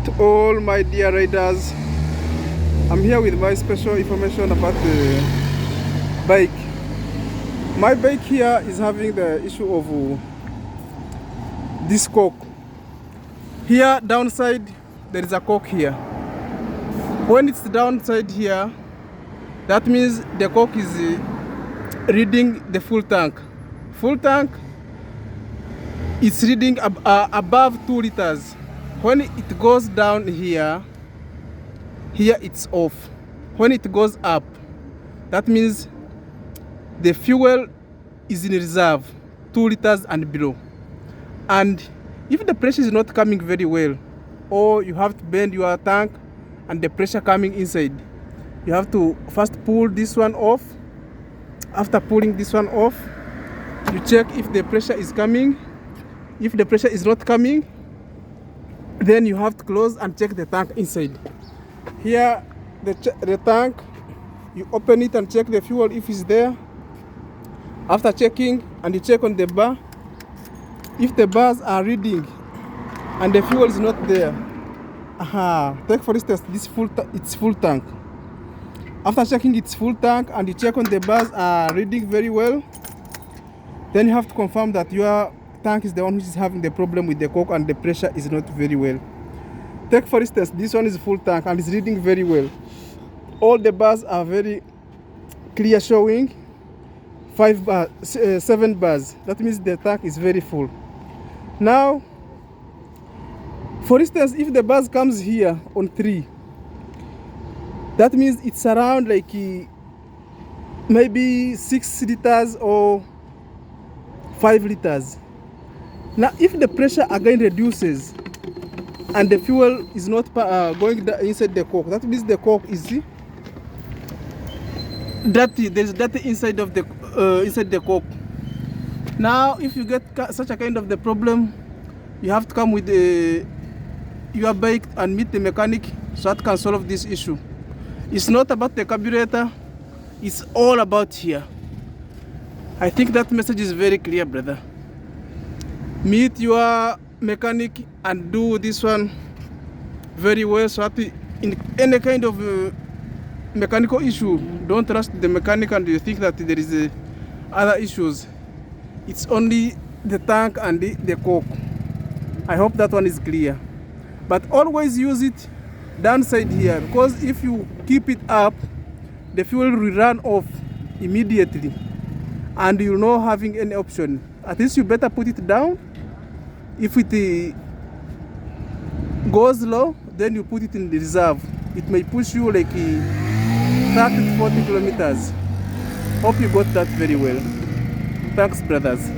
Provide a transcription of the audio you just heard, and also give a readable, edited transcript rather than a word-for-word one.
To all my dear riders, I'm here with my special information about the bike. My bike here is having the issue of this cork. Here downside there is a cork here. When it's downside here, that means the cork is reading the full tank. Full tank, it's reading above 2 liters. When it goes down here it's off. When it goes up, that means the fuel is in reserve, 2 liters and below. And if the pressure is not coming very well, or you have to bend your tank and the pressure coming inside, you have to first pull this one off. After pulling this one off, you check if the pressure is coming. If the pressure is not coming, then you have to close and check the tank inside. Here the tank, you open it and check the fuel if it's there. After checking, and you check on the bar, if the bars are reading and the fuel is not there, take for instance this it's full tank. After checking its full tank and you check on the bars are reading very well, then you have to confirm that your tank is the one which is having the problem with the cork and the pressure is not very well. Take for instance this one is full tank and is reading very well. All the bars are very clear, showing 7 bars. That means the tank is very full. Now for instance, if the bars comes here on 3, that means it's around like maybe 6 liters or 5 liters. Now if the pressure again reduces and the fuel is not going inside the cork, that means the cork is dirty. There's dirty inside of the cork. Now if you get such a kind of the problem, you have to come with your bike and meet the mechanic so that can solve this issue. It's not about the carburetor, it's all about here. I think that message is very clear, brother. Meet your mechanic and do this one very well so that in any kind of mechanical issue, don't trust the mechanic and you think that there is other issues. It's only the tank and the cork. I hope that one is clear. But always use it downside here, because if you keep it up, the fuel will run off immediately and you're not having any option. At least you better put it down. If it goes low, then you put it in the reserve. It may push you like 30 to 40 kilometers. Hope you got that very well. Thanks, brothers.